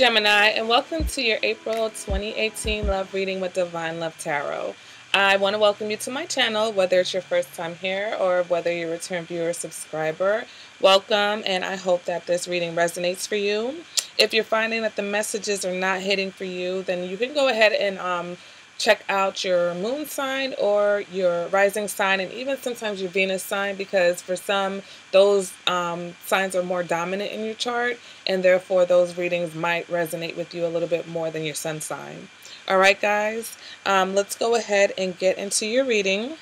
Gemini, and welcome to your April 2018 Love Reading with Divine Love Tarot. I want to welcome you to my channel, whether it's your first time here or whether you're a return viewer or subscriber. Welcome, and I hope that this reading resonates for you. If you're finding that the messages are not hitting for you, then you can go ahead and check out your moon sign or your rising sign, and even sometimes your Venus sign, because for some those signs are more dominant in your chart, and therefore those readings might resonate with you a little bit more than your sun sign. Alright guys, let's go ahead and get into your reading.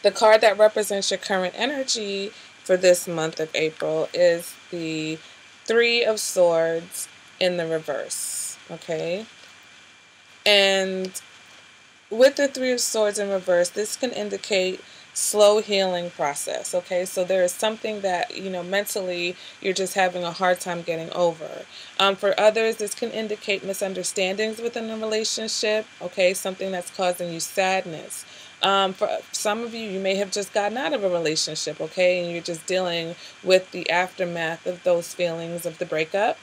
The card that represents your current energy for this month of April is the Three of Swords in the reverse. Okay, and with the Three of Swords in reverse, this can indicate slow healing process. Okay, so there is something that, mentally you're just having a hard time getting over. For others, this can indicate misunderstandings within a relationship. Okay, something that's causing you sadness. For some of you, you may have just gotten out of a relationship, okay, and you're just dealing with the aftermath of those feelings of the breakup.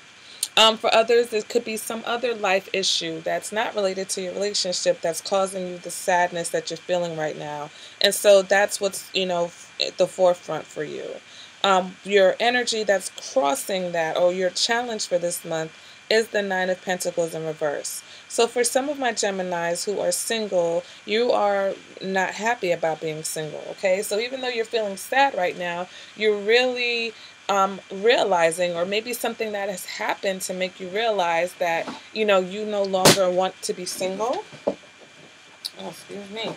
For others, there could be some other life issue that's not related to your relationship that's causing you the sadness that you're feeling right now. And so that's what's, at the forefront for you. Your energy that's crossing that, or your challenge for this month, is the Nine of Pentacles in reverse. So for some of my Geminis who are single, you are not happy about being single, okay? So even though you're feeling sad right now, you're really realizing, or maybe something that has happened to make you realize that, you no longer want to be single. Oh, excuse me.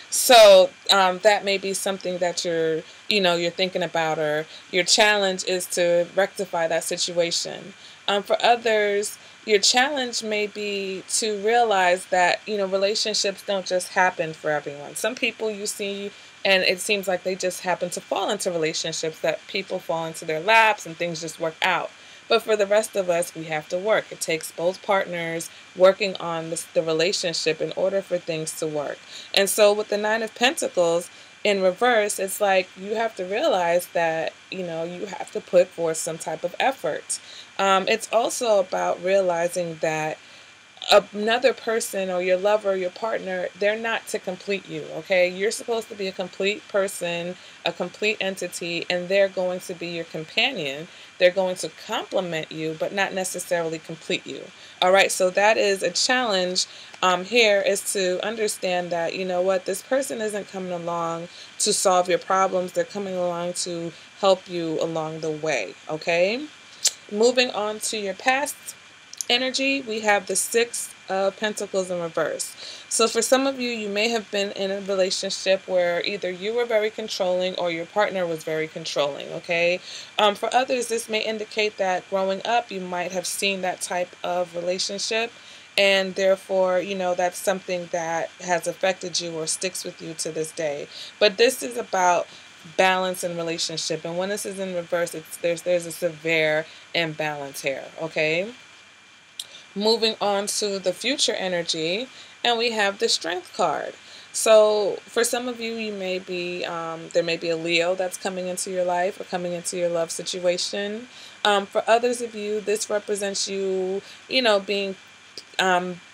So that may be something that you're thinking about, or your challenge is to rectify that situation. For others, your challenge may be to realize that, relationships don't just happen for everyone. Some people you see, and it seems like they just happen to fall into relationships, that people fall into their laps and things just work out. But for the rest of us, we have to work. It takes both partners working on the relationship in order for things to work. And so with the Nine of Pentacles in reverse, it's like you have to realize that, you have to put forth some type of effort. It's also about realizing that another person, or your lover or your partner, they're not to complete you, okay? You're supposed to be a complete person, a complete entity, and they're going to be your companion. They're going to complement you, but not necessarily complete you. All right, so that is a challenge here, is to understand that, this person isn't coming along to solve your problems. They're coming along to help you along the way, okay? Moving on to your past energy, we have the Six of Pentacles in reverse. So for some of you, you may have been in a relationship where either you were very controlling or your partner was very controlling, okay? For others, this may indicate that growing up, you might have seen that type of relationship, and therefore, that's something that has affected you or sticks with you to this day. But this is about balance in relationship, and when this is in reverse, there's a severe imbalance here, okay? Moving on to the future energy, and we have the Strength card. So for some of you, you may be there may be a Leo that's coming into your life or coming into your love situation. For others of you, this represents you, being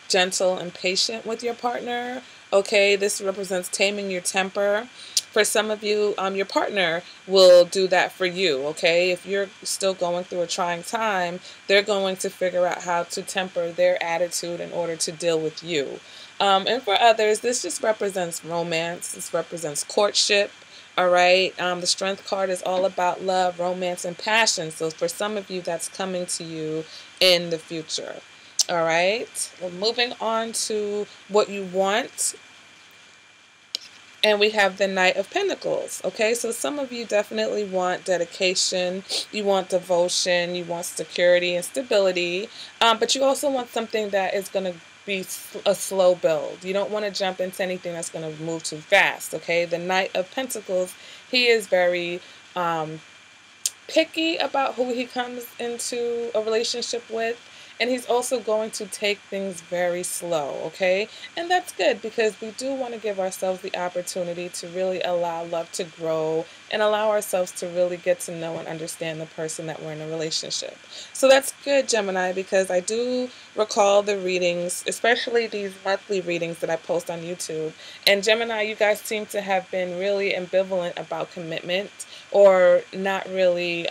gentle and patient with your partner. Okay, this represents taming your temper. For some of you, your partner will do that for you, okay? If you're still going through a trying time, they're going to figure out how to temper their attitude in order to deal with you. And for others, this just represents romance. This represents courtship, all right? The Strength card is all about love, romance, and passion. So for some of you, that's coming to you in the future, all right? Well, moving on to what you want. And we have the Knight of Pentacles, okay? So some of you definitely want dedication, you want devotion, you want security and stability, but you also want something that is going to be a slow build. You don't want to jump into anything that's going to move too fast, okay? The Knight of Pentacles, he is very picky about who he comes into a relationship with, And he's also going to take things very slow, okay? And that's good because we do want to give ourselves the opportunity to really allow love to grow and allow ourselves to really get to know and understand the person that we're in a relationship. So that's good, Gemini, because I do recall the readings, especially these monthly readings that I post on YouTube. And Gemini, you guys seem to have been really ambivalent about commitment or not really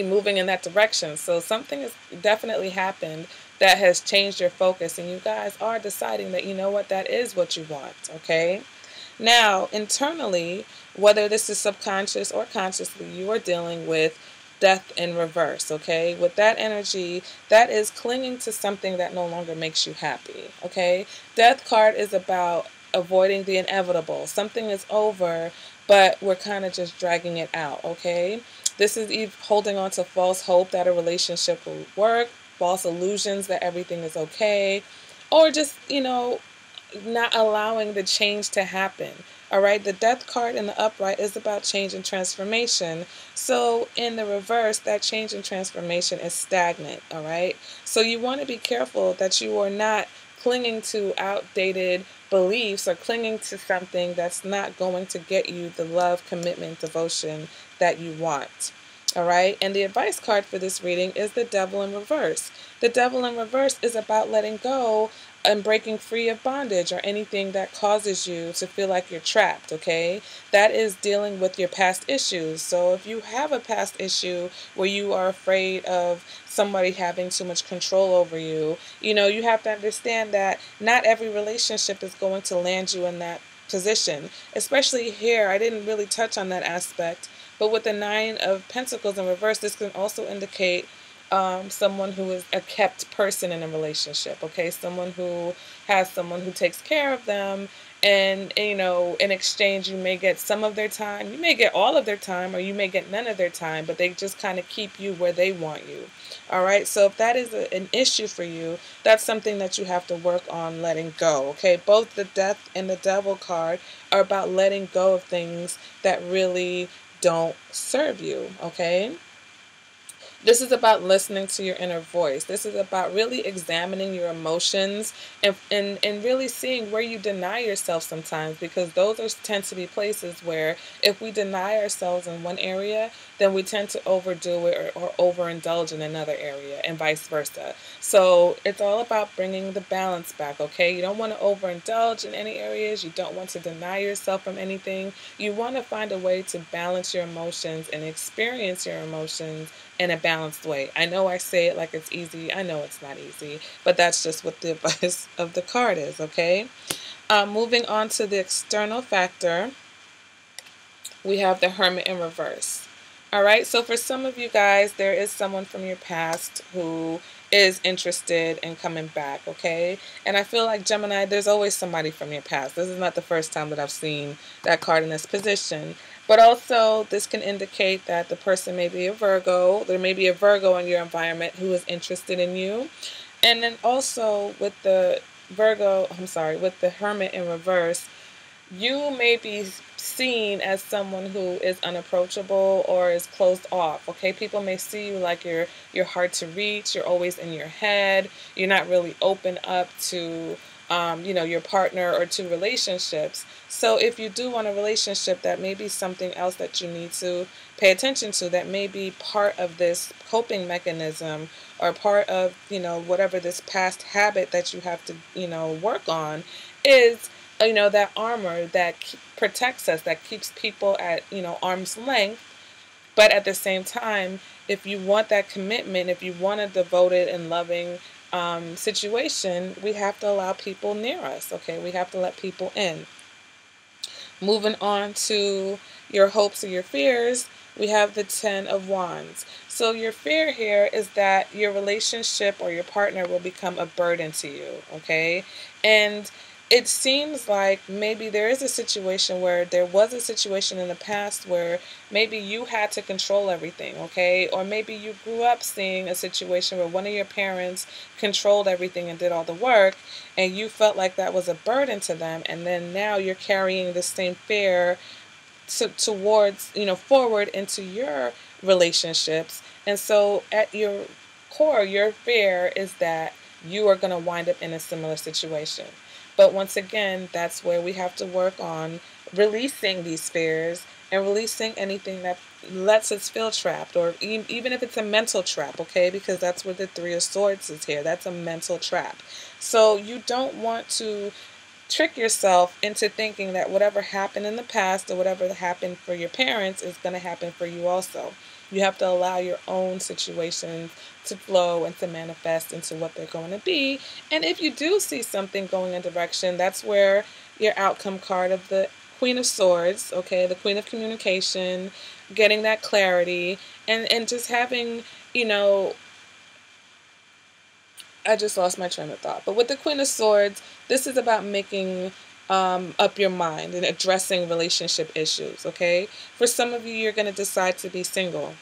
moving in that direction. So something has definitely happened that has changed your focus, and you guys are deciding that you know what, that is what you want, okay? Now, internally, whether this is subconscious or consciously, you are dealing with death in reverse, okay? With that energy, that is clinging to something that no longer makes you happy, okay? Death card is about avoiding the inevitable. Something is over, but we're kind of just dragging it out, okay? This is holding on to false hope that a relationship will work, false illusions that everything is okay, or just, not allowing the change to happen. All right, the death card in the upright is about change and transformation. So in the reverse, that change and transformation is stagnant. All right, so you want to be careful that you are not clinging to outdated beliefs or clinging to something that's not going to get you the love, commitment, devotion that you want. All right, and the advice card for this reading is the devil in reverse. The devil in reverse is about letting go and breaking free of bondage or anything that causes you to feel like you're trapped, okay? That is dealing with your past issues. So if you have a past issue where you are afraid of somebody having too much control over you, you have to understand that not every relationship is going to land you in that position. Especially here, I didn't really touch on that aspect, but with the Nine of Pentacles in reverse, this can also indicate someone who is a kept person in a relationship, okay? Someone who has someone who takes care of them, and in exchange, you may get some of their time, you may get all of their time, or you may get none of their time, but they just kind of keep you where they want you. All right, so if that is an issue for you, that's something that you have to work on letting go, okay? Both the death and the devil card are about letting go of things that really don't serve you, okay? This is about listening to your inner voice. This is about really examining your emotions and really seeing where you deny yourself sometimes, because those tend to be places where if we deny ourselves in one area, then we tend to overdo it or overindulge in another area and vice versa. So it's all about bringing the balance back, okay? You don't want to overindulge in any areas. You don't want to deny yourself from anything. You want to find a way to balance your emotions and experience your emotions in a balanced way. I know I say it like it's easy. I know it's not easy, but that's just what the advice of the card is, okay? Moving on to the external factor, we have the Hermit in reverse. All right, so for some of you guys, there is someone from your past who is interested in coming back, okay? And I feel like, Gemini, there's always somebody from your past. This is not the first time that I've seen that card in this position. But also, this can indicate that the person may be a Virgo. There may be a Virgo in your environment who is interested in you. And then also with the with the Hermit in reverse, you may be seen as someone who is unapproachable or is closed off, okay? People may see you like you're hard to reach, you're always in your head, you're not really open up to your partner or to relationships. So if you do want a relationship, that may be something else that you need to pay attention to. That may be part of this coping mechanism or part of, whatever this past habit that you have to, work on is, that armor that protects us, that keeps people at, arm's length. But at the same time, if you want that commitment, if you want a devoted and loving situation, we have to allow people near us, okay? We have to let people in. Moving on to your hopes or your fears, we have the Ten of Wands. So your fear here is that your relationship or your partner will become a burden to you, okay? And it seems like maybe there is a situation where there was a situation in the past where maybe you had to control everything, okay? Or maybe you grew up seeing a situation where one of your parents controlled everything and did all the work, and you felt like that was a burden to them, and then now you're carrying the same fear towards, forward into your relationships. And so at your core, your fear is that you are going to wind up in a similar situation. But once again, that's where we have to work on releasing these fears and releasing anything that lets us feel trapped, or even if it's a mental trap, okay? Because that's where the Three of Swords is here. That's a mental trap. So you don't want to trick yourself into thinking that whatever happened in the past or whatever happened for your parents is going to happen for you also. You have to allow your own situations to flow and to manifest into what they're going to be. And if you do see something going in a direction, that's where your outcome card of the Queen of Swords, okay, the Queen of Communication, getting that clarity, and just having, you know, I just lost my train of thought. But with the Queen of Swords, this is about making up your mind and addressing relationship issues, okay? For some of you, you're going to decide to be single.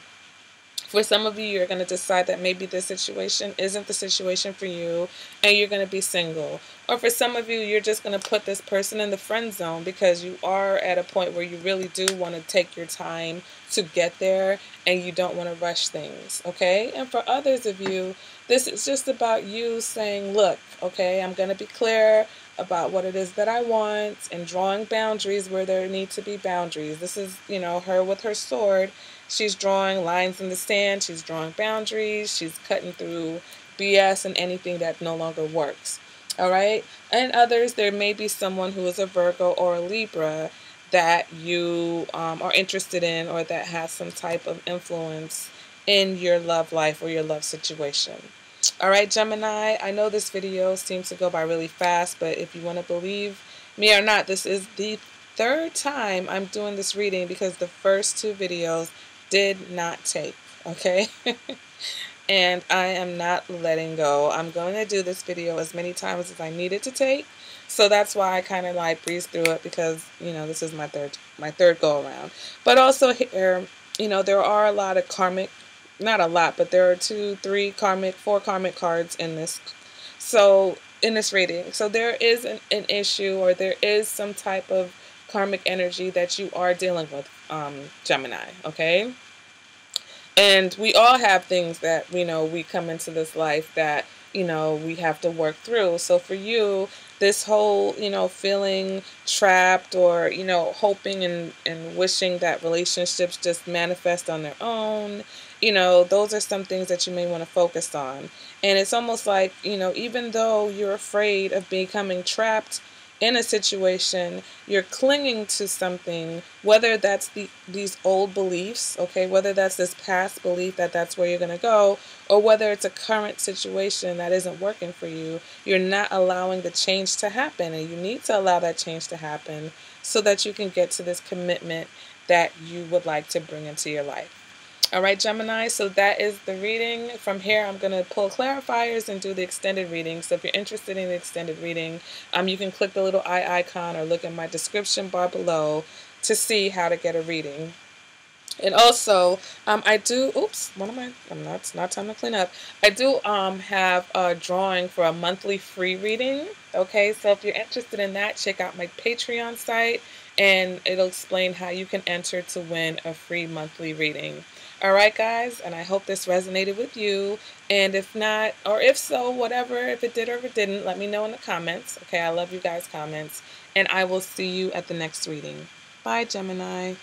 For some of you, you're going to decide that maybe this situation isn't the situation for you and you're going to be single. Or for some of you, you're just going to put this person in the friend zone because you are at a point where you really do want to take your time to get there and you don't want to rush things, okay? And for others of you, this is just about you saying, look, okay, I'm going to be clear about what it is that I want and drawing boundaries where there need to be boundaries. This is, you know, her with her sword. She's drawing lines in the sand. She's drawing boundaries. She's cutting through BS and anything that no longer works. All right. And others, there may be someone who is a Virgo or a Libra that you are interested in, or that has some type of influence in your love life or your love situation. All right, Gemini, I know this video seems to go by really fast, but if you want to believe me or not, this is the third time I'm doing this reading because the first two videos did not take, okay? And I am not letting go. I'm going to do this video as many times as I need it to take. So that's why I kind of like breeze through it, because, you know, this is my third go around. But also here, you know, there are a lot of karmic, not a lot, but there are 2, 3 karmic, 4 karmic cards in this. So in this reading, so there is an issue, or there is some type of karmic energy that you are dealing with, Gemini, okay? And we all have things that, you know, we come into this life that, you know, we have to work through. So for you, this whole, you know, feeling trapped, or, you know, hoping and wishing that relationships just manifest on their own, you know, those are some things that you may want to focus on. And it's almost like, you know, even though you're afraid of becoming trapped in a situation, you're clinging to something, whether that's these old beliefs, okay, whether that's this past belief that that's where you're going to go, or whether it's a current situation that isn't working for you. You're not allowing the change to happen, and you need to allow that change to happen so that you can get to this commitment that you would like to bring into your life. All right, Gemini, so that is the reading. From here, I'm going to pull clarifiers and do the extended reading. So if you're interested in the extended reading, you can click the little eye icon or look in my description bar below to see how to get a reading. And also, I do, oops, it's not time to clean up. I do have a drawing for a monthly free reading. Okay, so if you're interested in that, check out my Patreon site, and it'll explain how you can enter to win a free monthly reading. All right, guys, and I hope this resonated with you. And if not, or if so, whatever, if it did or if it didn't, let me know in the comments. Okay, I love you guys' comments. And I will see you at the next reading. Bye, Gemini.